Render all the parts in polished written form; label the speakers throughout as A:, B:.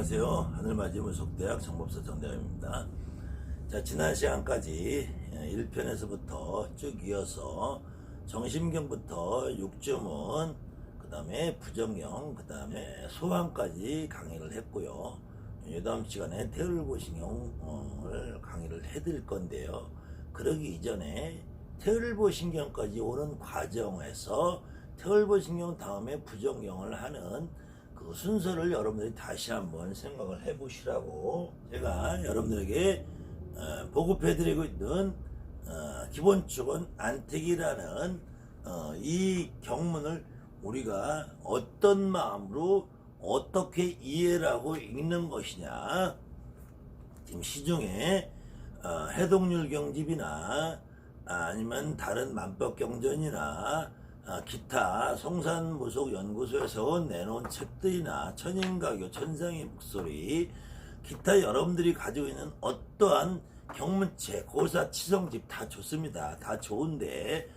A: 안녕하세요. 하늘맞이 물속대학 정법사 정대감입니다. 자, 지난 시간까지 1편에서부터 쭉 이어서 정심경부터 육주문, 그 다음에 부정경, 그 다음에 소환까지 강의를 했고요. 이 다음 시간에 태을보신경을 강의를 해드릴 건데요. 그러기 이전에 태을보신경까지 오는 과정에서 태을보신경 다음에 부정경을 하는 그 순서를 여러분들이 다시 한번 생각을 해보시라고 제가 여러분들에게 보급해드리고 있는 기본축은 안택이라는 이 경문을 우리가 어떤 마음으로 어떻게 이해를 하고 읽는 것이냐. 지금 시중에 해동률 경집이나 아니면 다른 만법경전이나 기타 성산무속연구소에서 내놓은 책들이나 천인가교, 천상의 목소리, 기타 여러분들이 가지고 있는 어떠한 경문책, 고사, 치성집 다 좋습니다. 다 좋은데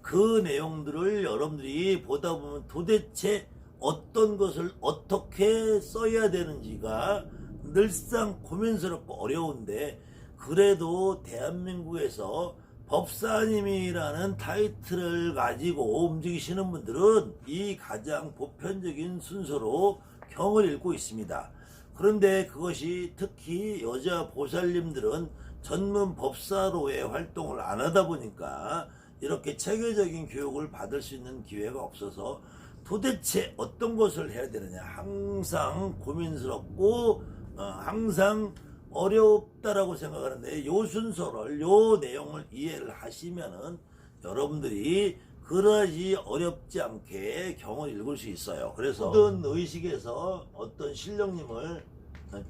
A: 그 내용들을 여러분들이 보다 보면 도대체 어떤 것을 어떻게 써야 되는지가 늘상 고민스럽고 어려운데, 그래도 대한민국에서 법사님이라는 타이틀을 가지고 움직이시는 분들은 이 가장 보편적인 순서로 경을 읽고 있습니다. 그런데 그것이 특히 여자 보살님들은 전문 법사로의 활동을 안 하다 보니까 이렇게 체계적인 교육을 받을 수 있는 기회가 없어서 도대체 어떤 것을 해야 되느냐 항상 고민스럽고 항상 어렵다라고 생각하는데, 요 순서를, 요 내용을 이해를 하시면은 여러분들이 그러지 어렵지 않게 경을 읽을 수 있어요. 그래서 모든 의식에서 어떤 신령님을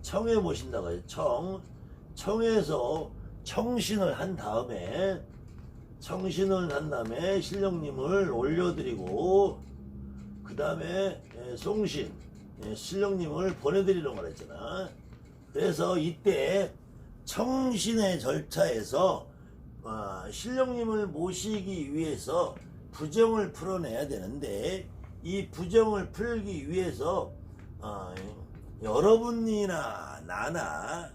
A: 청해 보신다고 해요. 청해서 청신을 한 다음에 신령님을 올려드리고, 그 다음에 송신, 신령님을 보내드리는 거라 했잖아. 그래서 이때 청신의 절차에서 신령님을 모시기 위해서 부정을 풀어내야 되는데, 이 부정을 풀기 위해서 여러분이나 나나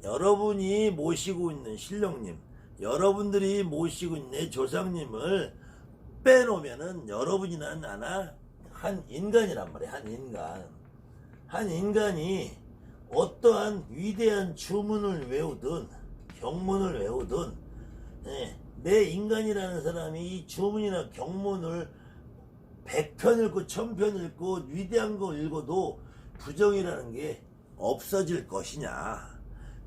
A: 여러분이 모시고 있는 신령님, 여러분들이 모시고 있는 조상님을 빼놓으면은 여러분이나 나나 한 인간이란 말이야. 한 인간이 어떠한 위대한 주문을 외우든 경문을 외우든 내 인간이라는 사람이 이 주문이나 경문을 100편 읽고 1000편 읽고 위대한 거 읽어도 부정이라는 게 없어질 것이냐.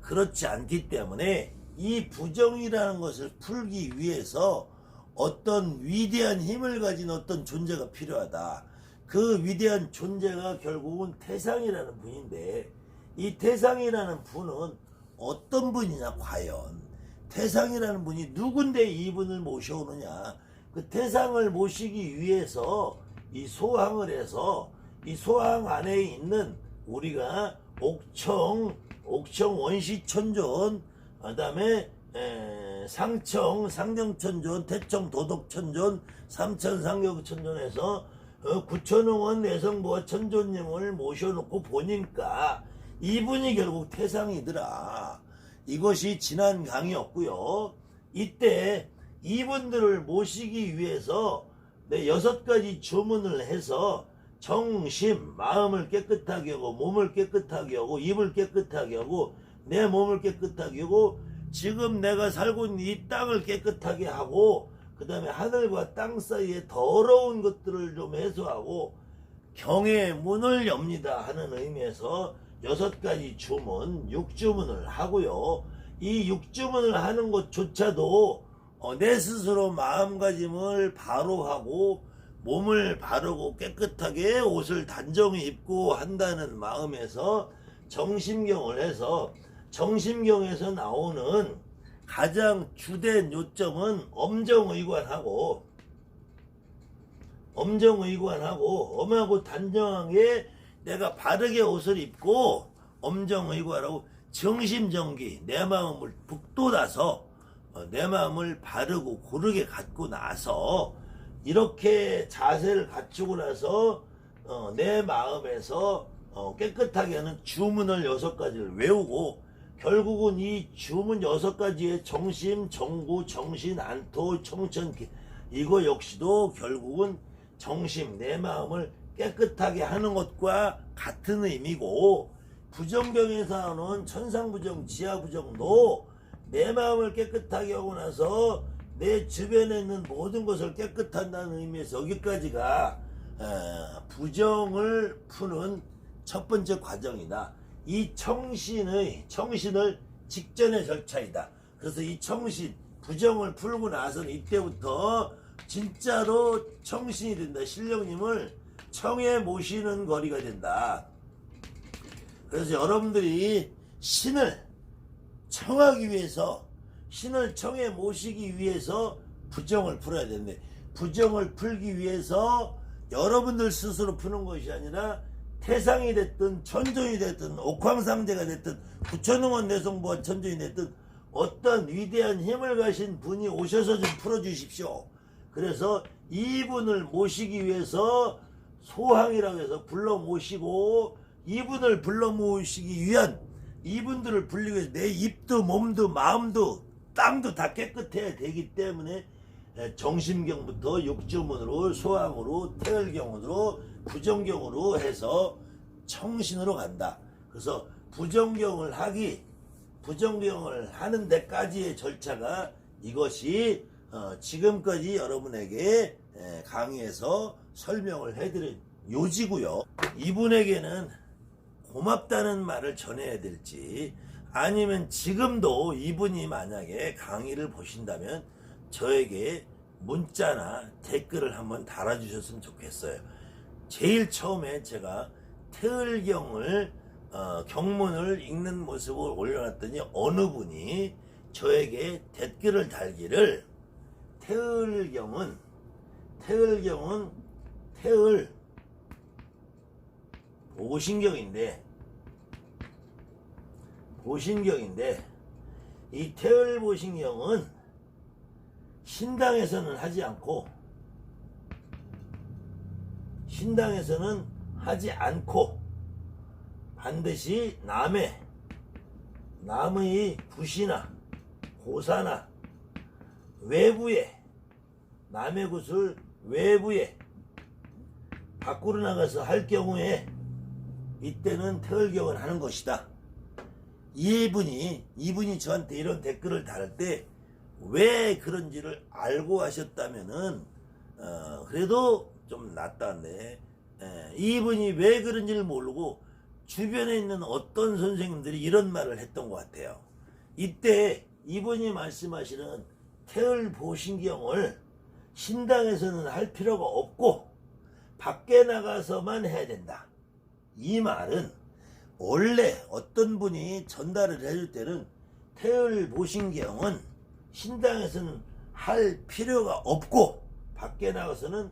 A: 그렇지 않기 때문에 이 부정이라는 것을 풀기 위해서 어떤 위대한 힘을 가진 어떤 존재가 필요하다. 그 위대한 존재가 결국은 태상이라는 분인데, 이 태상이라는 분은 어떤 분이냐, 과연 태상이라는 분이 누군데 이분을 모셔오느냐. 그 태상을 모시기 위해서 이 소항을 해서 이 소항 안에 있는 우리가 옥청 원시천존, 그 다음에 상청 상경천존, 태청 도덕천존, 삼천 상경천존에서 구천홍원 내성보화 천존님을 모셔놓고 보니까 이분이 결국 태상이더라. 이것이 지난 강의였고요. 이때 이분들을 모시기 위해서 6가지 주문을 해서 정심, 마음을 깨끗하게 하고, 몸을 깨끗하게 하고, 입을 깨끗하게 하고, 내 몸을 깨끗하게 하고, 지금 내가 살고 있는 이 땅을 깨끗하게 하고, 그 다음에 하늘과 땅 사이에 더러운 것들을 좀 해소하고 경의 문을 엽니다 하는 의미에서 6가지 주문, 6주문을 하고요. 이 6주문을 하는 것조차도 내 스스로 마음가짐을 바로 하고 몸을 바르고 깨끗하게 옷을 단정히 입고 한다는 마음에서 정심경을 해서, 정심경에서 나오는 가장 주된 요점은 엄정의관하고 엄하고 단정하게 내가 바르게 옷을 입고 엄정의관하고 정심정기, 내 마음을 북돋아서 내 마음을 바르고 고르게 갖고 나서 이렇게 자세를 갖추고 나서 내 마음에서 깨끗하게 하는 주문을 6가지를 외우고 결국은 이 주문 6가지의 정심, 정구, 정신, 안토, 청천 이거 역시도 결국은 정심, 내 마음을 깨끗하게 하는 것과 같은 의미고 부정경에서 하는 천상부정, 지하부정도 내 마음을 깨끗하게 하고 나서 내 주변에 있는 모든 것을 깨끗한다는 의미에서 여기까지가 부정을 푸는 첫 번째 과정이다. 이 청신을 직전의 절차이다. 그래서 이 청신, 부정을 풀고 나서는 이때부터 진짜로 청신이 된다. 신령님을 청에 모시는 거리가 된다. 그래서 여러분들이 신을 청하기 위해서, 신을 청에 모시기 위해서 부정을 풀어야 되는데, 부정을 풀기 위해서 여러분들 스스로 푸는 것이 아니라 태상이 됐든 천종이 됐든 옥황상제가 됐든 부처능원 내성부와 천종이 됐든 어떤 위대한 힘을 가신 분이 오셔서 좀 풀어주십시오. 그래서 이분을 모시기 위해서 소항이라고 해서 불러 모시고, 이분을 불러 모시기 위한, 이분들을 불리기 위해서 내 입도 몸도 마음도 땅도 다 깨끗해야 되기 때문에 정심경부터 육주문으로, 소항으로, 태열경으로, 부정경으로 해서 청신으로 간다. 그래서 부정경을 하는 데까지의 절차가 이것이 지금까지 여러분에게 강의에서 설명을 해드린 요지고요. 이분에게는 고맙다는 말을 전해야 될지, 아니면 지금도 이분이 만약에 강의를 보신다면 저에게 문자나 댓글을 한번 달아주셨으면 좋겠어요. 제일 처음에 제가 태을경을 경문을 읽는 모습을 올려놨더니 어느 분이 저에게 댓글을 달기를, 태을경은 태을 보신경인데 이 태을 보신경은 신당에서는 하지 않고 반드시 남의 굿이나 고사나 외부에, 남의 굿을 외부에 밖으로 나가서 할 경우에 이때는 태을경을 하는 것이다. 이분이 저한테 이런 댓글을 달을 때 왜 그런지를 알고 하셨다면은 그래도 좀 낫다는데, 이분이 왜 그런지를 모르고 주변에 있는 어떤 선생님들이 이런 말을 했던 것 같아요. 이때 이분이 말씀하시는 태을 보신경을 신당에서는 할 필요가 없고 밖에 나가서만 해야 된다. 이 말은 원래 어떤 분이 전달을 해줄 때는 태을 보신경은 신당에서는 할 필요가 없고 밖에 나가서는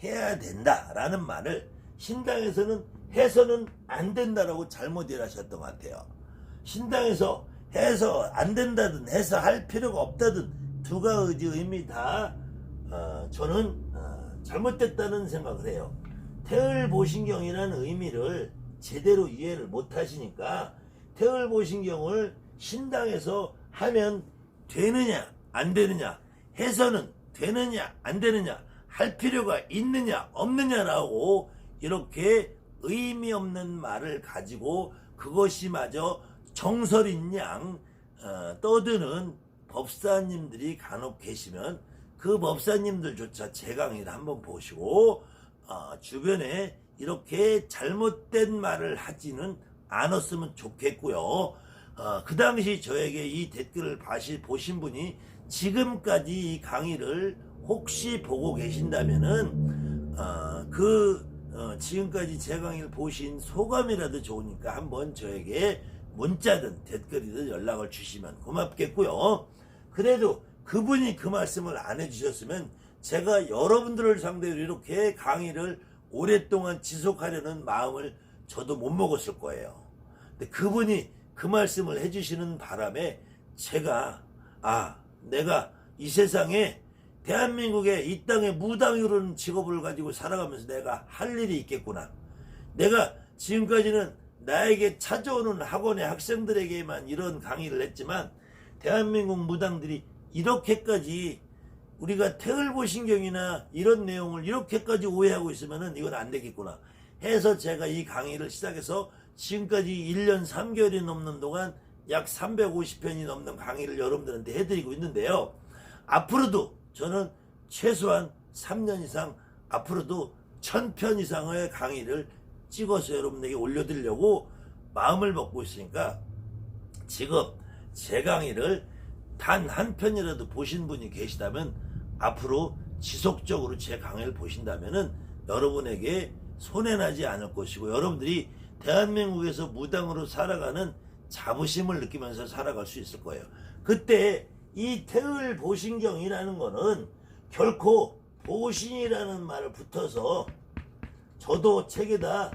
A: 해야 된다라는 말을 신당에서는 해서는 안 된다라고 잘못 이해하셨던 것 같아요. 신당에서 해서 안 된다든 해서 할 필요가 없다든 두 가지 의미 다 저는 잘못됐다는 생각을 해요. 태을보신경이라는 의미를 제대로 이해를 못 하시니까 태을보신경을 신당에서 하면 되느냐 안 되느냐, 해서는 되느냐 안 되느냐, 할 필요가 있느냐 없느냐라고 이렇게 의미 없는 말을 가지고 그것이 마저 정설인 양 떠드는 법사님들이 간혹 계시면 그 법사님들조차 제 강의를 한번 보시고 주변에 이렇게 잘못된 말을 하지는 않았으면 좋겠고요. 그 당시 저에게 이 댓글을 보신 분이 지금까지 이 강의를 혹시 보고 계신다면은 지금까지 제 강의를 보신 소감이라도 좋으니까 한번 저에게 문자든 댓글이든 연락을 주시면 고맙겠고요. 그래도 그분이 그 말씀을 안 해주셨으면 제가 여러분들을 상대로 이렇게 강의를 오랫동안 지속하려는 마음을 저도 못 먹었을 거예요. 근데 그분이 그 말씀을 해주시는 바람에 제가 내가 이 세상에 대한민국에 이 땅에 무당이라는 직업을 가지고 살아가면서 내가 할 일이 있겠구나. 내가 지금까지는 나에게 찾아오는 학원의 학생들에게만 이런 강의를 했지만 대한민국 무당들이 이렇게까지 우리가 태을보신경이나 이런 내용을 이렇게까지 오해하고 있으면은 이건 안 되겠구나 해서 제가 이 강의를 시작해서 지금까지 1년 3개월이 넘는 동안 약 350편이 넘는 강의를 여러분들한테 해드리고 있는데요. 앞으로도 저는 최소한 3년 이상 앞으로도 1000편 이상의 강의를 찍어서 여러분에게 올려드리려고 마음을 먹고 있으니까 지금 제 강의를 단 한 편이라도 보신 분이 계시다면 앞으로 지속적으로 제 강의를 보신다면은 여러분에게 손해나지 않을 것이고 여러분들이 대한민국에서 무당으로 살아가는 자부심을 느끼면서 살아갈 수 있을 거예요. 그때 이 태을보신경이라는 거는 결코 보신이라는 말을 붙어서 저도 책에다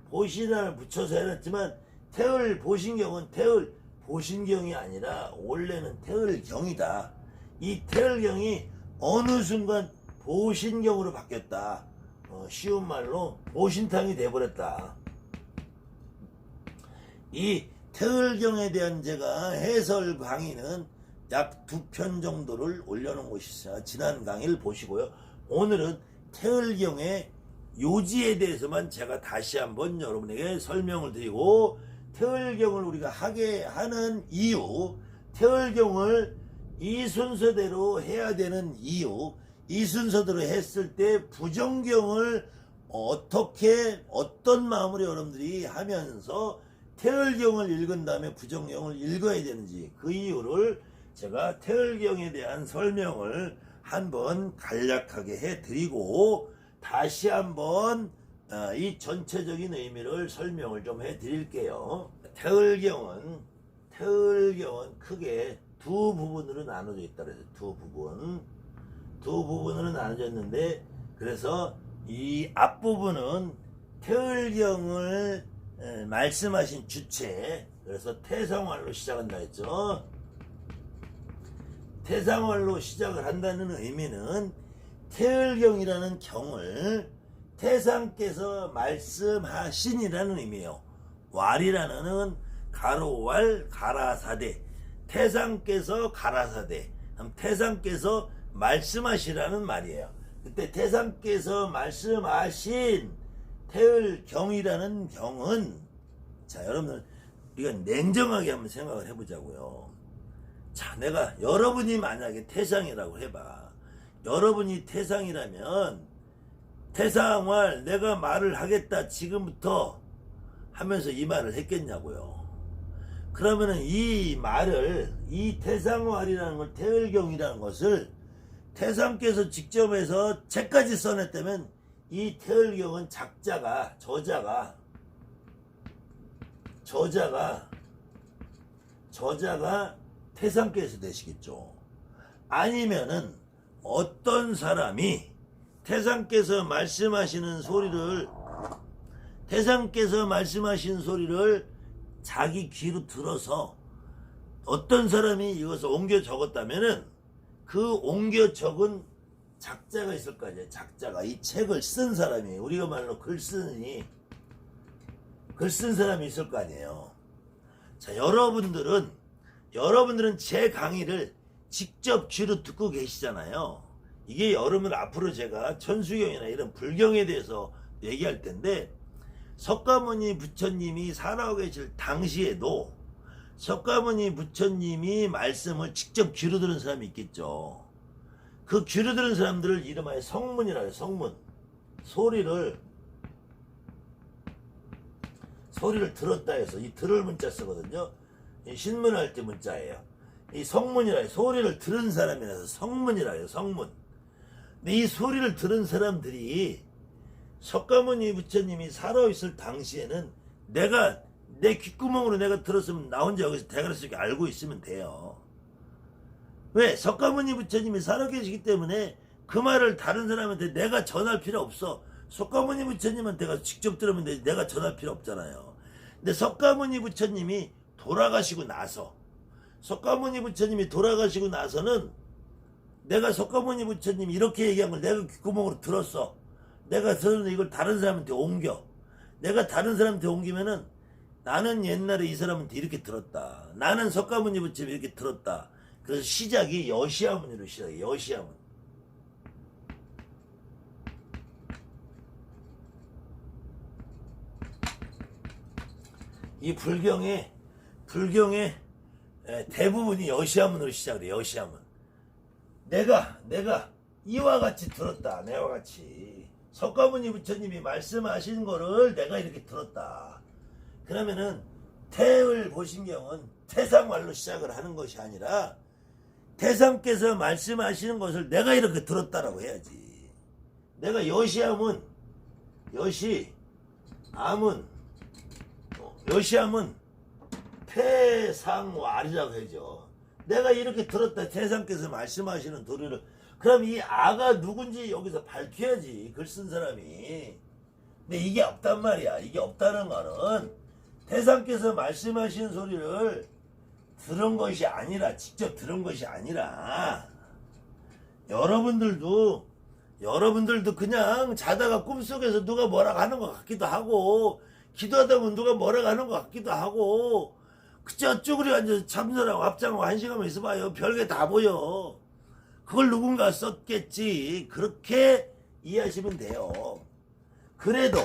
A: 보신이라는 붙여서 해놨지만 태을보신경은 태을보신경이 아니라 원래는 태을경이다. 이 태을경이 어느 순간 보신경으로 바뀌었다. 쉬운 말로 보신탕이 돼버렸다. 이 태을경에 대한 제가 해설 강의는 약 2편 정도를 올려놓은 곳이 있어요. 지난 강의를 보시고요. 오늘은 태을경의 요지에 대해서만 제가 다시 한번 여러분에게 설명을 드리고 태을경을 우리가 하게 하는 이유, 태을경을 이 순서대로 해야 되는 이유, 이 순서대로 했을 때 부정경을 어떻게 어떤 마음으로 여러분들이 하면서 태을경을 읽은 다음에 부정경을 읽어야 되는지 그 이유를 제가 태을경에 대한 설명을 한번 간략하게 해드리고 다시 한번 이 전체적인 의미를 설명을 좀 해드릴게요. 태을경은 크게 두 부분으로 나눠져 있다 그래서 두 부분으로 나눠졌는데 그래서 이 앞부분은 태을경을 말씀하신 주체 그래서 태상활로 시작한다 했죠. 태상활로 시작을 한다는 의미는 태을경이라는 경을 태상께서 말씀하신이라는 의미예요. 왈이라는 가로왈 가라사대 태상께서 가라사대 태상께서 말씀하시라는 말이에요. 그때 태상께서 말씀하신 태을경이라는 경은 자 여러분들 우리가 냉정하게 한번 생각을 해보자고요. 자 내가 여러분이 만약에 태상이라고 해봐. 여러분이 태상이라면 태상활 내가 말을 하겠다 지금부터 하면서 이 말을 했겠냐고요. 그러면은 이 말을 이 태상활이라는 걸 태을경이라는 것을 태상께서 직접 해서 책까지 써냈다면 이 태을경은 저자가 태상께서 되시겠죠. 아니면은 어떤 사람이 태상께서 말씀하신 소리를 자기 귀로 들어서 어떤 사람이 이것을 옮겨 적었다면은 그 옮겨 적은 작자가 있을 거 아니에요. 작자가 이 책을 쓴 사람이 우리가 말로 글 쓴 사람이 있을 거 아니에요. 자 여러분들은 제 강의를 직접 귀로 듣고 계시잖아요. 이게 여러분 앞으로 제가 천수경이나 이런 불경에 대해서 얘기할 텐데 석가모니 부처님이 살아오고 계실 당시에도 석가모니 부처님이 말씀을 직접 귀로 들은 사람이 있겠죠. 그 귀로 들은 사람들을 이름하여 성문이라 해요. 성문. 소리를 들었다 해서 이 들을 문자 쓰거든요. 이 신문할 때 문자예요. 이 성문이라 해요. 소리를 들은 사람이라서 성문이라 해요. 성문. 근데 이 소리를 들은 사람들이 석가모니 부처님이 살아있을 당시에는 내가 내 귓구멍으로 내가 들었으면 나 혼자 여기서 대가리 속에 알고 있으면 돼요. 왜? 석가모니 부처님이 살아계시기 때문에 그 말을 다른 사람한테 내가 전할 필요 없어. 석가모니 부처님한테 가서 직접 들으면 되지 내가 전할 필요 없잖아요. 근데 석가모니 부처님이 돌아가시고 나서는 내가 석가모니 부처님이 이렇게 얘기한 걸 내가 귓구멍으로 들었어. 내가 들었는데 이걸 다른 사람한테 옮겨. 내가 다른 사람한테 옮기면은 나는 옛날에 이 사람한테 이렇게 들었다. 나는 석가모니 부처님 이렇게 들었다. 그래서 시작이 여시아문으로 시작해. 여시아문. 이 불경의 대부분이 여시아문으로 시작을 해. 여시아문. 내가 이와 같이 들었다. 내와 같이 석가모니 부처님이 말씀하신 거를 내가 이렇게 들었다. 그러면은 태을 보신경은 태상말로 시작을 하는 것이 아니라 태상께서 말씀하시는 것을 내가 이렇게 들었다라고 해야지. 내가 여시아문 태상왈이라고 해야죠. 내가 이렇게 들었다. 태상께서 말씀하시는 도리를. 그럼 이 아가 누군지 여기서 밝혀야지. 글 쓴 사람이. 근데 이게 없단 말이야. 이게 없다는 거는 태상께서 말씀하시는 소리를 들은 것이 아니라, 직접 들은 것이 아니라, 여러분들도 그냥 자다가 꿈속에서 누가 뭐라고 하는 것 같기도 하고, 기도하다 보면 누가 뭐라고 하는 것 같기도 하고, 그저 쭈그려 앉아서 잠들하고 앞장하고 한 시간만 있어봐요. 별게 다 보여. 그걸 누군가 썼겠지. 그렇게 이해하시면 돼요. 그래도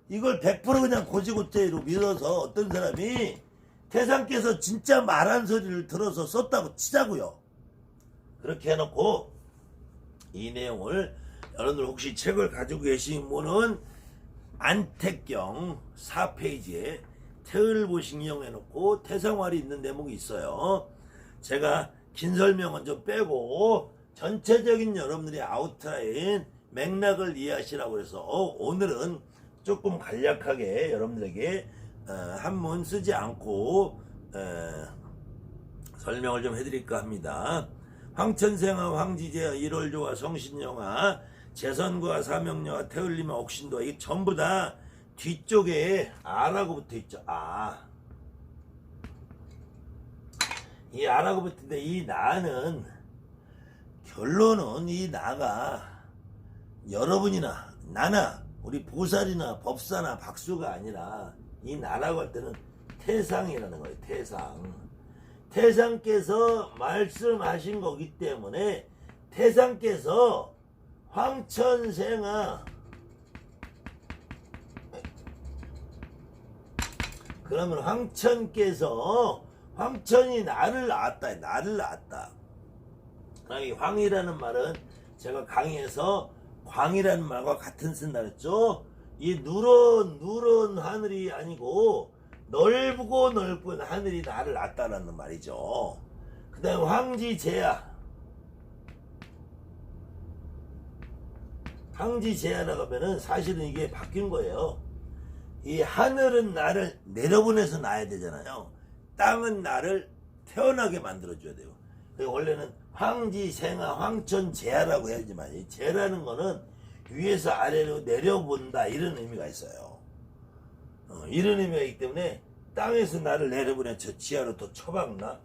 A: 이걸 100% 그냥 고지고대로 믿어서 어떤 사람이 태상께서 진짜 말한 소리를 들어서 썼다고 치자고요. 그렇게 해놓고 이 내용을 여러분들 혹시 책을 가지고 계신 분은 안택경 4페이지에 태을보신경 해놓고 태상왈이 있는 대목이 있어요. 제가 긴 설명은 좀 빼고 전체적인 여러분들이 아웃라인 맥락을 이해하시라고 해서 오늘은 조금 간략하게 여러분들에게 한문 쓰지 않고 설명을 좀 해드릴까 합니다. 황천생아, 황지제와 일월조와 성신영아, 재선과 사명여와 태을림과 옥신도와 이게 전부 다 뒤쪽에 아라고 붙어 있죠. 이 아라고 붙는데 이 나는 결론은 이 나가 여러분이나 나나 우리 보살이나 법사나 박수가 아니라 이 나라고 할 때는 태상이라는 거예요. 태상께서 말씀하신 거기 때문에 태상께서 황천생아, 그러면 황천이 나를 낳았다. 이 황이라는 말은 제가 강의에서 광이라는 말과 같은 쓴다 그랬죠. 이 누런 하늘이 아니고 넓고 넓은 하늘이 나를 낳았다라는 말이죠. 그 다음에 황지제야라고 하면은 사실은 이게 바뀐 거예요. 이 하늘은 나를 내려보내서 낳아야 되잖아요. 땅은 나를 태어나게 만들어줘야 돼요. 원래는 황지생아, 황천제야라고 해야지만 이 제라는 거는 위에서 아래로 내려본다 이런 의미가 있어요. 이런 의미가 있기 때문에 땅에서 나를 내려보내 저 지하로 또 처박나?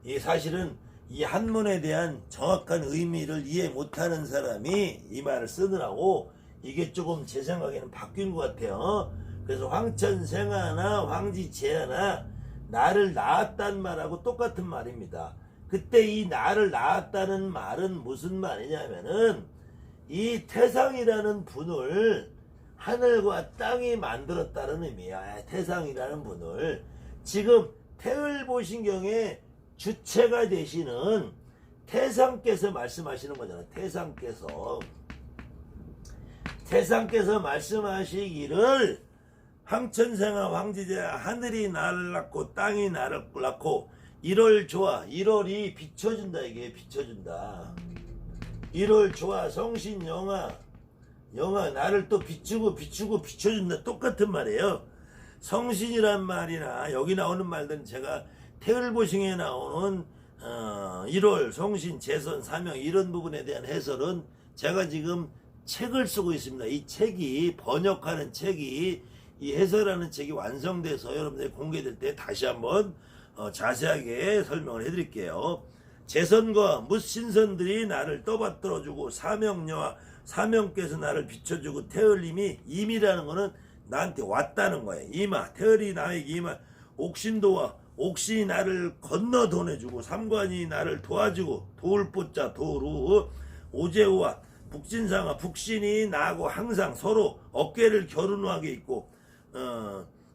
A: 이 사실은 이 한문에 대한 정확한 의미를 이해 못하는 사람이 이 말을 쓰느라고 이게 조금 제 생각에는 바뀐 것 같아요. 그래서 황천생아나 황지제야나 나를 낳았단 말하고 똑같은 말입니다. 그때 이 나를 낳았다는 말은 무슨 말이냐면은 이 태상이라는 분을 하늘과 땅이 만들었다는 의미야. 태상이라는 분을 태상께서 태을보신경의 주체가 되시는 태상께서 말씀하시는 거잖아. 태상께서 말씀하시기를 황천생아 황지제야, 하늘이 나를 낳고 땅이 나를 낳고 1월 좋아, 1월이 비춰준다. 이게 비춰준다. 1월 좋아, 성신영아, 나를 또 비추고 비춰준다. 똑같은 말이에요. 성신이란 말이나 여기 나오는 말들은 제가 태을보신경에 나오는 1월, 성신, 재선, 사명 이런 부분에 대한 해설은 제가 지금 책을 쓰고 있습니다. 이 책이 번역하는 책이 이 해설하는 책이 완성돼서 여러분들이 공개될 때 다시 한번 자세하게 설명을 해드릴게요. 재선과 묻신선들이 나를 떠받들어주고 사명녀와 사명께서 나를 비춰주고 태을림이 임이라는 거는 나한테 왔다는 거야. 이마 태열이 나에게 이마 옥신도와 옥신이 나를 건너 도내주고 삼관이 나를 도와주고 도울보자 도루 오제우와 북진상아 북신이 나하고 항상 서로 어깨를 겨루하게 있고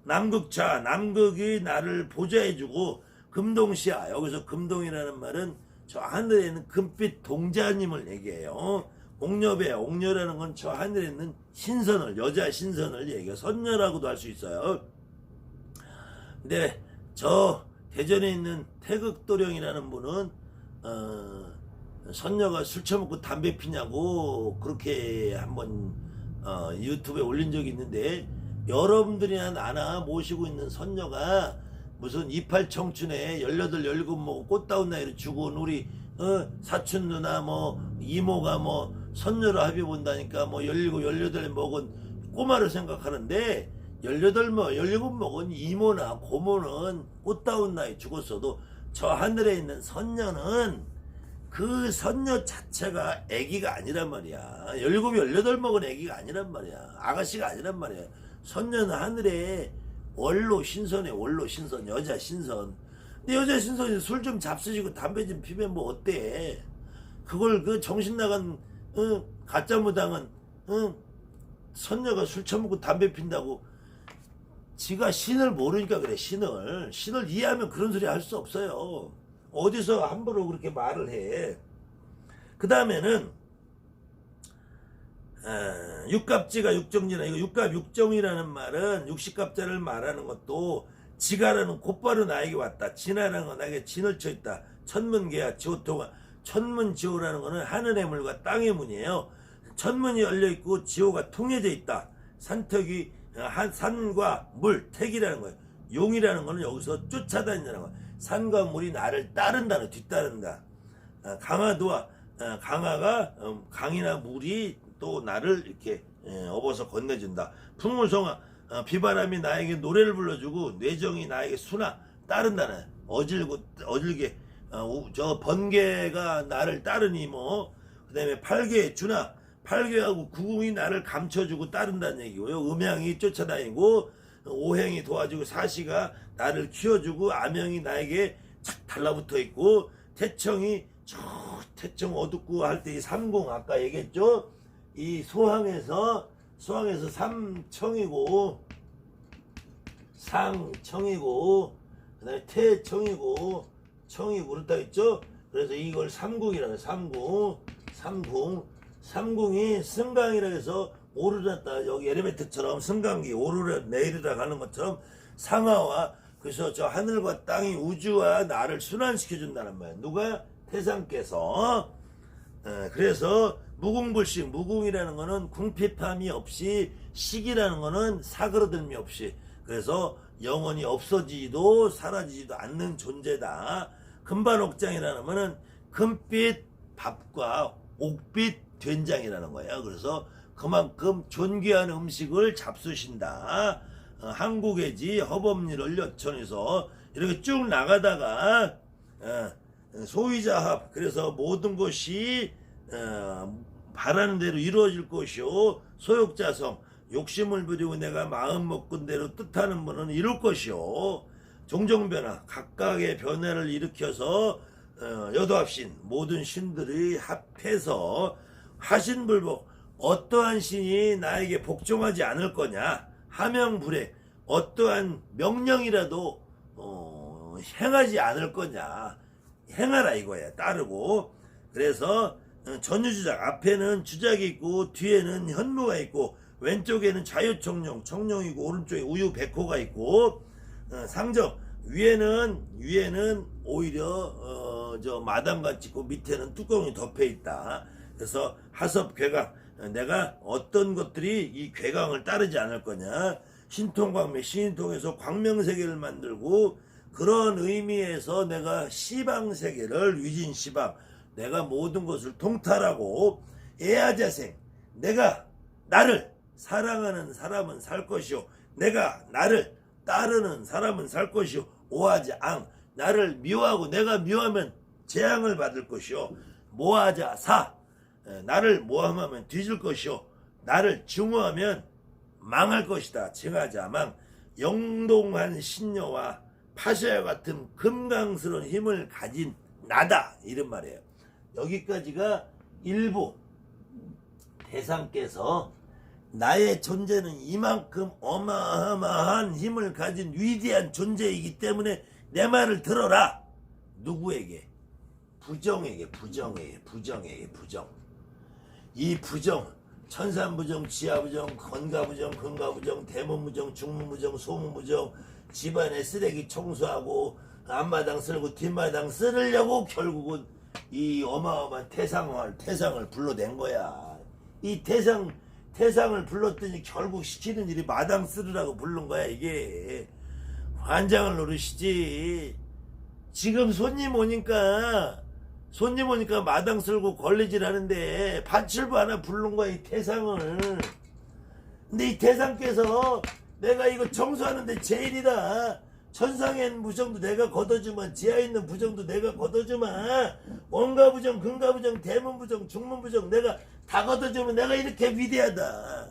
A: 남극차 남극이 나를 보좌해주고 금동시야 여기서 금동이라는 말은 저 하늘에 있는 금빛 동자님을 얘기해요. 옥녀배 옥녀라는 건 저 하늘에 있는 신선을 여자 신선을 얘기해요. 선녀라고도 할 수 있어요. 근데 저 대전에 있는 태극도령이라는 분은 선녀가 술 처먹고 담배 피냐고 그렇게 한번 유튜브에 올린 적이 있는데 여러분들이나 나나 모시고 있는 선녀가 무슨 이팔 청춘에 18, 17 먹고 꽃다운 나이로 죽은 우리 사촌 누나 뭐 이모가 뭐 선녀로 합의 본다니까 뭐 17, 18 먹은 꼬마를 생각하는데 18, 17 먹은 이모나 고모는 꽃다운 나이 죽었어도 저 하늘에 있는 선녀는 그 선녀 자체가 애기가 아니란 말이야. 17, 18 먹은 애기가 아니란 말이야. 아가씨가 아니란 말이야. 선녀는 하늘에 원로 신선해. 원로 신선 여자 신선. 근데 여자 신선이 술 좀 잡수시고 담배 좀 피면 뭐 어때? 그걸 그 정신 나간 가짜 무당은 선녀가 술 처먹고 담배 핀다고 지가 신을 모르니까 그래. 신을 이해하면 그런 소리 할 수 없어요. 어디서 함부로 그렇게 말을 해. 그 다음에는 육갑지가 육정지나 이거 육갑 육정이라는 말은 육식갑자를 말하는 것도 지가라는 곧바로 나에게 왔다. 진하라는 건 나에게 진을 쳐 있다. 천문계야 지호통화. 천문지호라는 거는 하늘의 물과 땅의 문이에요. 천문이 열려 있고 지호가 통해져 있다. 산턱이 산과 물 택이라는 거예요. 용이라는 거는 여기서 쫓아다닌다는 거예요. 산과 물이 나를 따른다는 뒤따른다. 강화도와 강화가 강이나 물이 또 나를 이렇게 업어서 건네준다. 풍무성아 비바람이 나에게 노래를 불러주고 뇌정이 나에게 수나 따른다는 어질게 저 번개가 나를 따르니 뭐 그다음에 팔개 주나 팔개하고 구궁이 나를 감춰주고 따른다는 얘기고요. 음양이 쫓아다니고 오행이 도와주고 사시가 나를 키워주고 암영이 나에게 착 달라붙어 있고 태청이 저 태청 어둡고 할 때 이 삼궁 아까 얘기했죠. 이 소항에서 삼청이고 상청이고 그다음에 태청이고 청이 그렇다 했죠. 그래서 이걸 삼궁이라고 해요. 삼궁이 승강이라 해서 오르렀다. 여기 에레베이터처럼 승강기 오르락 내리락 하는 것처럼 상하와 그래서 저 하늘과 땅이 우주와 나를 순환시켜 준다는 말이에요. 누가? 태상께서. 그래서 무궁불식 무궁이라는 거는 궁핍함이 없이 식이라는 거는 사그러듦이 없이 그래서 영원히 없어지지도 사라지지도 않는 존재다. 금반옥장이라는 거는 금빛 밥과 옥빛 된장이라는 거예요. 그래서 그만큼 존귀한 음식을 잡수신다. 한국의지 허범리를 여천에서 이렇게 쭉 나가다가 소위자합 그래서 모든 것이 바라는 대로 이루어질 것이요 소욕자성 욕심을 부리고 내가 마음 먹은 대로 뜻하는 분은 이룰 것이요 종종변화 각각의 변화를 일으켜서 여도합신 모든 신들이 합해서 하신불복 어떠한 신이 나에게 복종하지 않을 거냐 하명불에 어떠한 명령이라도 행하지 않을 거냐 행하라 이거야 따르고 그래서 전유주작 앞에는 주작이 있고 뒤에는 현무가 있고 왼쪽에는 자유청룡 청룡이고 오른쪽에 우유백호가 있고 상적 위에는 오히려 저 마담같이 있고 밑에는 뚜껑이 덮여 있다. 그래서 하섭괴강 내가 어떤 것들이 이 괴강을 따르지 않을 거냐 신통광명 신이 통해서 광명세계를 만들고 그런 의미에서 내가 시방세계를 위진시방 내가 모든 것을 통탈하고 애아자생 내가 나를 사랑하는 사람은 살 것이요 내가 나를 따르는 사람은 살 것이요 오하자앙 나를 미워하고 내가 미워하면 재앙을 받을 것이요 모하자사 나를 모함하면 뒤질 것이요 나를 증오하면 망할 것이다. 징하자망 영동한 신녀와 파샤와 같은 금강스러운 힘을 가진 나다 이런 말이에요. 여기까지가 일부 대상께서 나의 존재는 이만큼 어마어마한 힘을 가진 위대한 존재이기 때문에 내 말을 들어라. 누구에게? 부정에게. 이 부정, 천산부정, 지하부정, 건가부정, 근가부정, 대문부정, 중문부정, 소문부정, 집안에 쓰레기 청소하고 앞마당 쓸고 뒷마당 쓸려고 결국은 이 어마어마한 태상을 불러낸 거야. 이 태상을 불렀더니 결국 시키는 일이 마당 쓸으라고 부른 거야. 이게 환장을 노리시지. 지금 손님 오니까 마당 쓸고 걸레질 하는데 밭출부 하나 부른 거야. 이 태상을. 근데 이 태상께서 내가 이거 청소하는데 제일이다. 천상에 있는 부정도 내가 걷어주면 지하에 있는 부정도 내가 걷어주면 원가부정, 근가부정, 대문부정, 중문부정 내가 다 걷어주면 내가 이렇게 위대하다.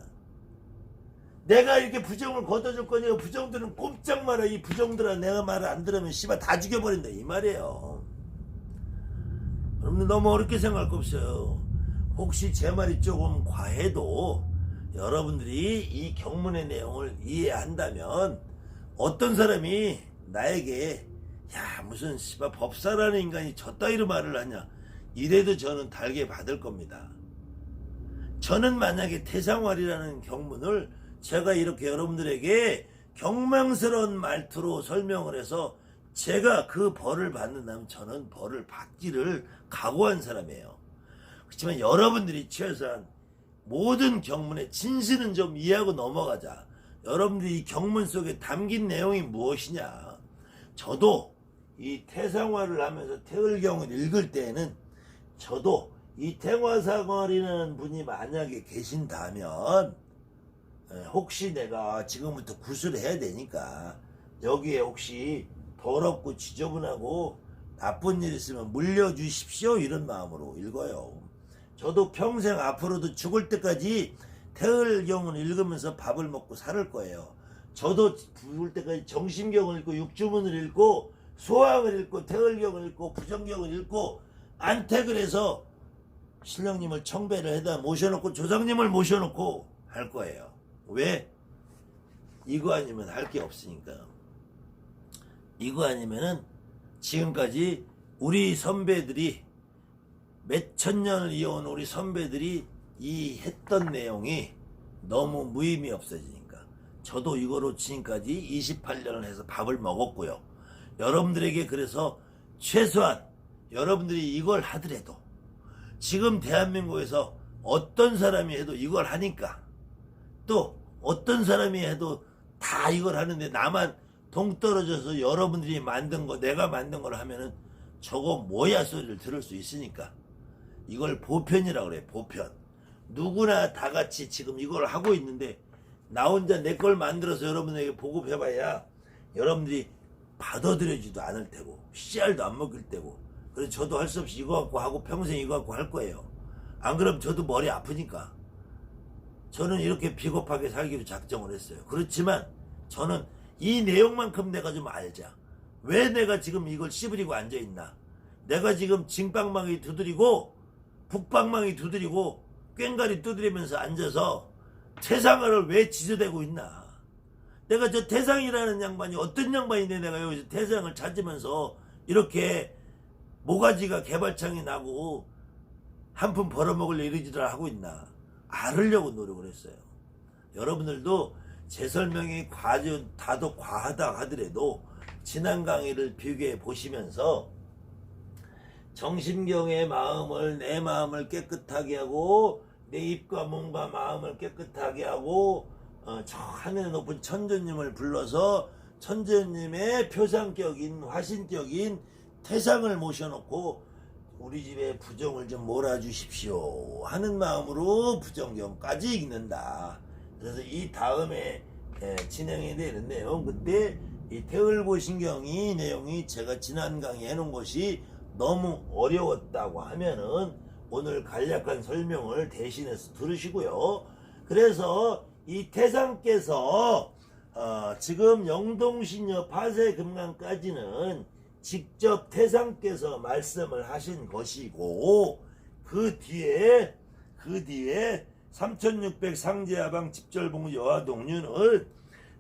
A: 내가 이렇게 부정을 걷어줄 거니까 부정들은 꼼짝 마라. 이 부정들아 내가 말을 안 들으면 씨발 다 죽여버린다 이 말이에요. 여러분들 너무 어렵게 생각할 거 없어요. 혹시 제 말이 조금 과해도 여러분들이 이 경문의 내용을 이해한다면 어떤 사람이 나에게 야 무슨 씨발 법사라는 인간이 저 따위로 말을 하냐 이래도 저는 달게 받을 겁니다. 저는 만약에 태상활이라는 경문을 제가 이렇게 여러분들에게 경망스러운 말투로 설명을 해서 제가 그 벌을 받는다면 저는 벌을 받기를 각오한 사람이에요. 그렇지만 여러분들이 최소한 모든 경문의 진실은 좀 이해하고 넘어가자. 여러분들이 이 경문 속에 담긴 내용이 무엇이냐. 저도 이 태상화를 하면서 태을경을 읽을 때에는 저도 이 태화사거리라는 분이 만약에 계신다면 혹시 내가 지금부터 구슬을 해야 되니까 여기에 혹시 더럽고 지저분하고 나쁜 일 있으면 물려주십시오 이런 마음으로 읽어요. 저도 평생 앞으로도 죽을 때까지 태을경을 읽으면서 밥을 먹고 살 거예요. 저도 죽을 때까지 정신경을 읽고 육주문을 읽고 소왕을 읽고 태을경을 읽고 부정경을 읽고 안택을 해서 신령님을 청배를 해다 모셔놓고 조상님을 모셔놓고 할 거예요. 왜? 이거 아니면 할 게 없으니까. 이거 아니면은 지금까지 우리 선배들이 몇천 년을 이어온 우리 선배들이 이 했던 내용이 너무 무의미 없어지니까 저도 이거로 지금까지 28년을 해서 밥을 먹었고요. 여러분들에게 그래서 최소한 여러분들이 이걸 하더라도 지금 대한민국에서 어떤 사람이 해도 이걸 하니까 또 어떤 사람이 해도 다 이걸 하는데 나만 동떨어져서 여러분들이 만든 거 내가 만든 걸 하면은 저거 뭐야 소리를 들을 수 있으니까 이걸 보편이라고 그래. 보편. 누구나 다 같이 지금 이걸 하고 있는데 나 혼자 내 걸 만들어서 여러분에게 보급해봐야 여러분들이 받아들여지도 않을 테고 씨알도 안 먹일 테고 그래서 저도 할 수 없이 이거 갖고 하고 평생 이거 갖고 할 거예요. 안 그러면 저도 머리 아프니까 저는 이렇게 비겁하게 살기로 작정을 했어요. 그렇지만 저는 이 내용만큼 내가 좀 알자. 왜 내가 지금 이걸 씨부리고 앉아있나. 내가 지금 징방망이 두드리고 북방망이 두드리고 꽹가리 두드리면서 앉아서 태상을 왜 지저대고 있나. 내가 저 태상이라는 양반이 어떤 양반인데 내가 여기서 태상을 찾으면서 이렇게 모가지가 개발창이 나고 한 푼 벌어먹으려 이러지를 하고 있나. 알으려고 노력을 했어요. 여러분들도 제 설명이 다도 과하다 하더라도 지난 강의를 비교해 보시면서 정신경의 마음을 내 마음을 깨끗하게 하고 내 입과 몸과 마음을 깨끗하게 하고 저 하늘에 높은 천주님을 불러서 천주님의 표상격인 화신격인 태상을 모셔놓고 우리 집에 부정을 좀 몰아주십시오 하는 마음으로 부정경까지 읽는다. 그래서 이 다음에 진행이 되는데요. 그때 이 태을보신경이 내용이 제가 지난 강의 해놓은 것이 너무 어려웠다고 하면은 오늘 간략한 설명을 대신해서 들으시고요. 그래서 이 태상께서 지금 영동신여 파쇄금강까지는 직접 태상께서 말씀을 하신 것이고 그 뒤에 3600 상제하방 집절봉 여화동륜을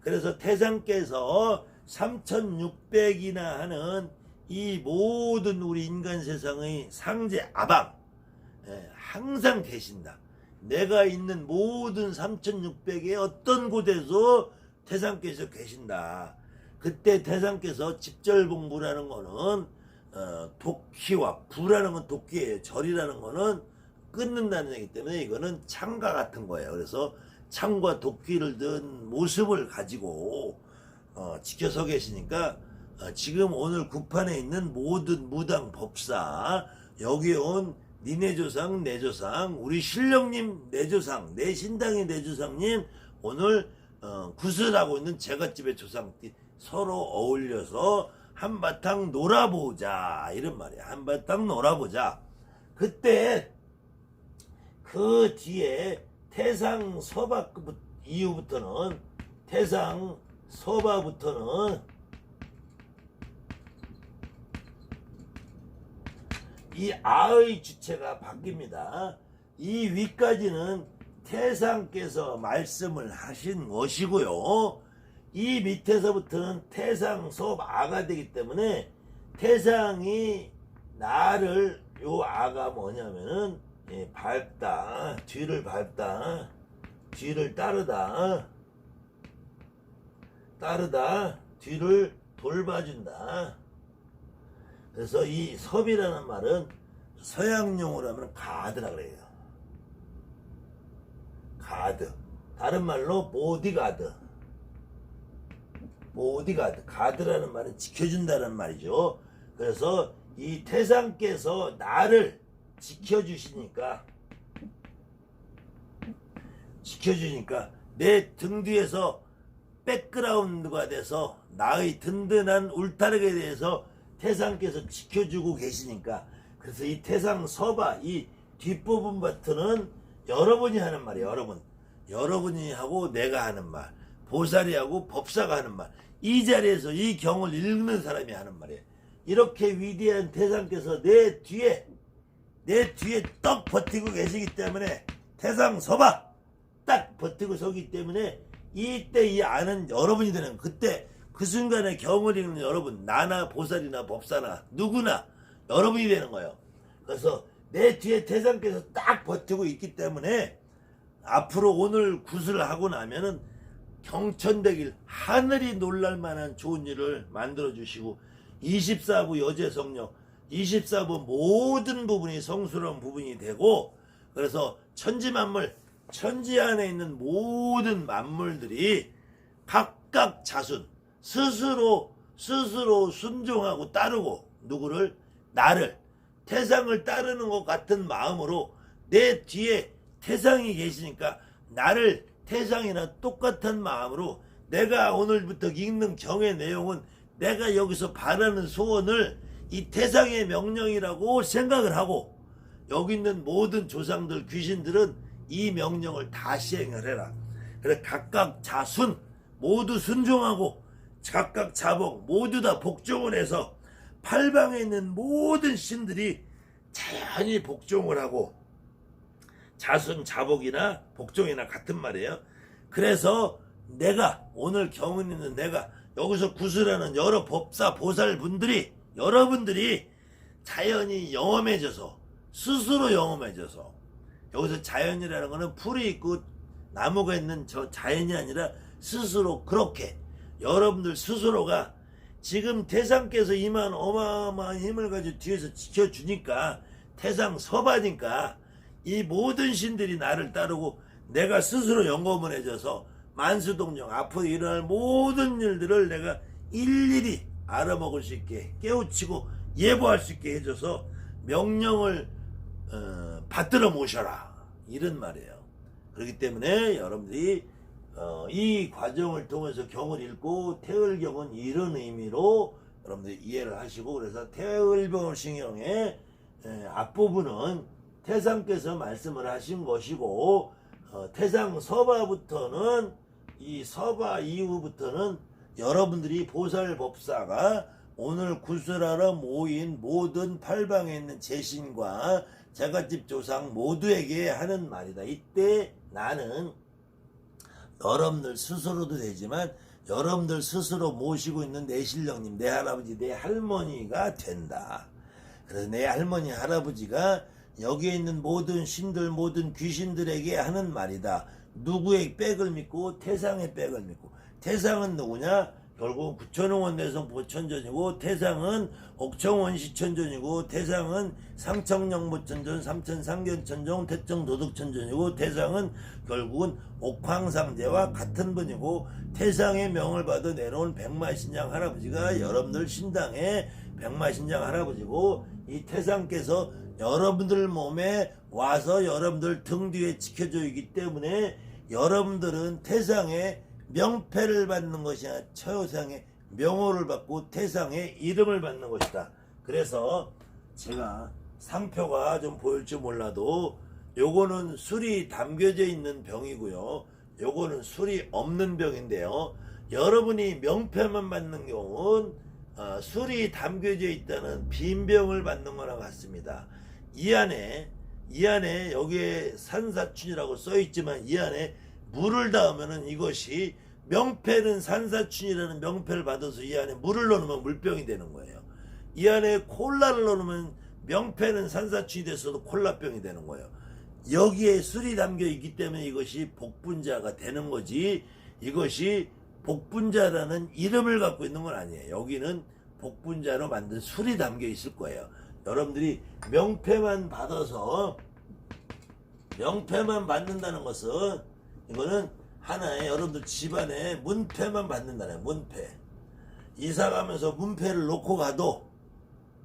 A: 그래서 태상께서 3600이나 하는 이 모든 우리 인간 세상의 상제 아방 항상 계신다. 내가 있는 모든 3600의 어떤 곳에서 태상께서 계신다. 그때 태상께서 집절봉부라는 거는 도끼와 부라는 건 도끼예요. 절이라는 거는 끊는다는 얘기 때문에 이거는 창과 같은 거예요. 그래서 창과 도끼를 든 모습을 가지고 지켜서 계시니까 지금 오늘 구판에 있는 모든 무당 법사 여기 온 니네 조상 내 조상 우리 신령님 내 조상 내 신당의 내 조상님 오늘 구슬하고 있는 제갓집의 조상들 서로 어울려서 한바탕 놀아보자 이런 말이야. 한바탕 놀아보자. 그때 그 뒤에 태상 서바 이후부터는 태상 서바부터는 이 아의 주체가 바뀝니다. 이 위까지는 태상께서 말씀을 하신 것이고요. 이 밑에서부터는 태상 서아가 되기 때문에 태상이 나를 요 아가 뭐냐면은 밟다 뒤를 밟다 뒤를 따르다 뒤를 돌봐준다. 그래서 이 섭이라는 말은 서양용어로 하면 가드라 그래요. 가드. 다른 말로 보디가드. 가드라는 말은 지켜준다는 말이죠. 그래서 이 태상께서 나를 지켜주시니까 내 등 뒤에서 백그라운드가 돼서 나의 든든한 울타리에 대해서 태상께서 지켜주고 계시니까 그래서 이 태상 서바 이 뒷부분 버튼은 여러분이 하는 말이에요. 여러분이 하고 내가 하는 말 보살이 하고 법사가 하는 말 이 자리에서 이 경을 읽는 사람이 하는 말이에요. 이렇게 위대한 태상께서 내 뒤에 떡 버티고 계시기 때문에 태상 서바 딱 버티고 서기 때문에 이때 이 아는 여러분이 되는 그때 그 순간에 경을 읽는 여러분 나나 보살이나 법사나 누구나 여러분이 되는 거예요. 그래서 내 뒤에 태상께서 딱 버티고 있기 때문에 앞으로 오늘 구슬을 하고 나면은 경천되길 하늘이 놀랄만한 좋은 일을 만들어주시고 24부 여제성령 24부 모든 부분이 성스러운 부분이 되고 그래서 천지만물 천지 안에 있는 모든 만물들이 각각 자순 스스로 순종하고 따르고 누구를 나를 태상을 따르는 것 같은 마음으로 내 뒤에 태상이 계시니까 나를 태상이나 똑같은 마음으로 내가 오늘부터 읽는 경의 내용은 내가 여기서 바라는 소원을 이 태상의 명령이라고 생각을 하고 여기 있는 모든 조상들 귀신들은 이 명령을 다 시행을 해라. 그래 각각 자순 모두 순종하고 각각 자복 모두 다 복종을 해서 팔방에 있는 모든 신들이 자연히 복종을 하고 자순 자복이나 복종이나 같은 말이에요. 그래서 내가 오늘 경은 있는 내가 여기서 구슬하는 여러 법사 보살분들이 여러분들이 자연이 영험해져서 스스로 영험해져서 여기서 자연이라는 거는 풀이 있고 나무가 있는 저 자연이 아니라 스스로 그렇게 여러분들 스스로가 지금 태상께서 이만 어마어마한 힘을 가지고 뒤에서 지켜주니까 태상 서바니까 이 모든 신들이 나를 따르고 내가 스스로 영검을해줘서 만수동령 앞으로 일어날 모든 일들을 내가 일일이 알아먹을 수 있게 깨우치고 예보할 수 있게 해줘서 명령을 받들어 모셔라 이런 말이에요. 그렇기 때문에 여러분들이 이 과정을 통해서 경을 읽고 태을경은 이런 의미로 여러분들이 이해를 하시고 그래서 태을병신경의 앞부분은 태상께서 말씀을 하신 것이고 태상 서바부터는 이 서바 이후부터는 여러분들이 보살법사가 오늘 구슬하러 모인 모든 팔방에 있는 제신과 자갓집 조상 모두에게 하는 말이다. 이때 나는 여러분들 스스로도 되지만 여러분들 스스로 모시고 있는 내 신령님, 내 할아버지, 내 할머니가 된다. 그래서 내 할머니, 할아버지가 여기에 있는 모든 신들, 모든 귀신들에게 하는 말이다. 누구의 백을 믿고 태상의 백을 믿고. 태상은 누구냐? 결국 부천홍원 내성 보천전이고, 태상은 옥청원 시천전이고, 태상은 상청영모천전, 삼천상견천정, 태청도덕천전이고, 태상은 결국은 옥황상제와 같은 분이고, 태상의 명을 받아 내려온 백마신장 할아버지가 여러분들 신당의 백마신장 할아버지고, 이 태상께서 여러분들 몸에 와서 여러분들 등 뒤에 지켜주기 때문에 여러분들은 태상의 명패를 받는 것이 아니라 처상의 명호를 받고 태상의 이름을 받는 것이다. 그래서 제가 상표가 좀 보일지 몰라도 요거는 술이 담겨져 있는 병이고요. 요거는 술이 없는 병인데요. 여러분이 명패만 받는 경우는 술이 담겨져 있다는 빈병을 받는 거랑 같습니다. 이 안에 여기에 산사춘이라고 써있지만 이 안에 물을 닿으면은 이것이 명패는 산사춘이라는 명패를 받아서 이 안에 물을 넣으면 물병이 되는 거예요. 이 안에 콜라를 넣으면 명패는 산사춘이 돼서도 콜라병이 되는 거예요. 여기에 술이 담겨 있기 때문에 이것이 복분자가 되는 거지, 이것이 복분자라는 이름을 갖고 있는 건 아니에요. 여기는 복분자로 만든 술이 담겨 있을 거예요. 여러분들이 명패만 받아서 명패만 받는다는 것은 이거는 하나의 여러분들 집안에 문패만 받는다는 문패. 이사 가면서 문패를 놓고 가도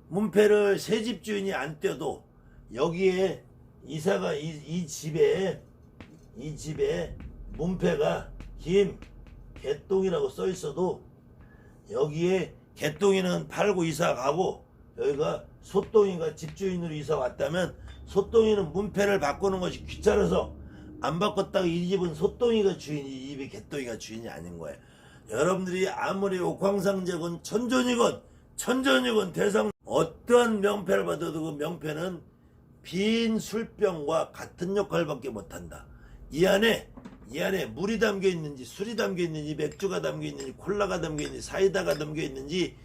A: 문패를 새 집 주인이 안 떼도 여기에 이사가 이 집에 문패가 김 개똥이라고 써 있어도 여기에 개똥이는 팔고 이사 가고 여기가 소똥이가 집주인으로 이사 왔다면 소똥이는 문패를 바꾸는 것이 귀찮아서 안 바꿨다가 이 집은 소똥이가 주인이, 이 집이 개똥이가 주인이 아닌 거예요. 여러분들이 아무리 옥황상제건 천전이건 대상 어떠한 명패를 받아도 그 명패는 빈 술병과 같은 역할밖에 못한다. 이 안에 물이 담겨 있는지 술이 담겨 있는지 맥주가 담겨 있는지 콜라가 담겨 있는지 사이다가 담겨 있는지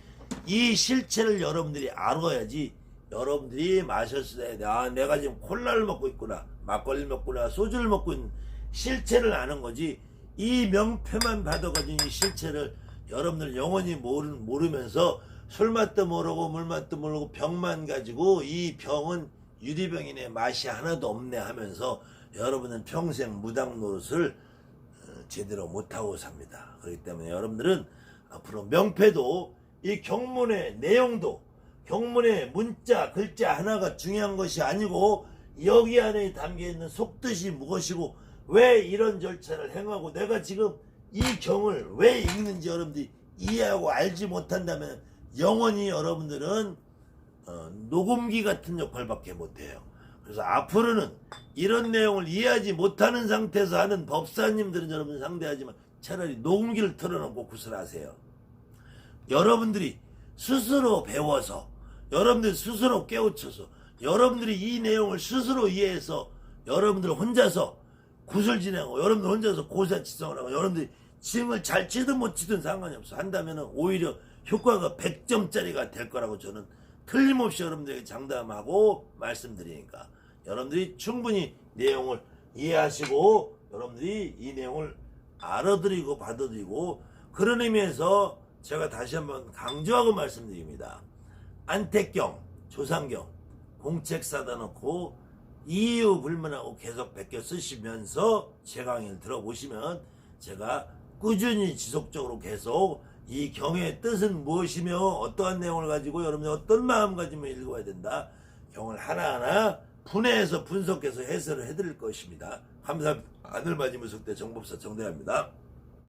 A: 이 실체를 여러분들이 알아야지 여러분들이 마셨을 때 내가 지금 콜라를 먹고 있구나, 막걸리를 먹구나, 소주를 먹고 있는 실체를 아는 거지. 이 명패만 받아가지고 이 실체를 여러분들 영원히 모르면서 술맛도 모르고 물맛도 모르고 병만 가지고 이 병은 유리병이네, 맛이 하나도 없네 하면서 여러분은 평생 무당 노릇을 제대로 못하고 삽니다. 그렇기 때문에 여러분들은 앞으로 명패도 이 경문의 내용도 경문의 문자 글자 하나가 중요한 것이 아니고 여기 안에 담겨있는 속뜻이 무엇이고 왜 이런 절차를 행하고 내가 지금 이 경을 왜 읽는지 여러분들이 이해하고 알지 못한다면 영원히 여러분들은 녹음기 같은 역할밖에 못해요. 그래서 앞으로는 이런 내용을 이해하지 못하는 상태에서 하는 법사님들은 여러분 상대하지만 차라리 녹음기를 틀어놓고 구슬하세요. 여러분들이 스스로 배워서 여러분들이 스스로 깨우쳐서 여러분들이 이 내용을 스스로 이해해서 여러분들 혼자서 구슬 진행하고 여러분들 혼자서 고사치성을 하고 여러분들이 징을 잘 치든 못 치든 상관이 없어. 한다면 오히려 효과가 100점짜리가 될 거라고 저는 틀림없이 여러분들에게 장담하고 말씀드리니까 여러분들이 충분히 내용을 이해하시고 여러분들이 이 내용을 알아들이고 받아들이고 그런 의미에서 제가 다시 한번 강조하고 말씀드립니다. 안택경, 조상경 공책 사다 놓고 이유 불문하고 계속 베껴 쓰시면서 제 강의를 들어보시면 제가 꾸준히 지속적으로 계속 이 경의 뜻은 무엇이며 어떠한 내용을 가지고 여러분이 어떤 마음가짐을 읽어야 된다. 경을 하나하나 분해해서 분석해서 해설을 해드릴 것입니다. 감사합니다. 하늘맞이 무속대 정법사 정대합니다.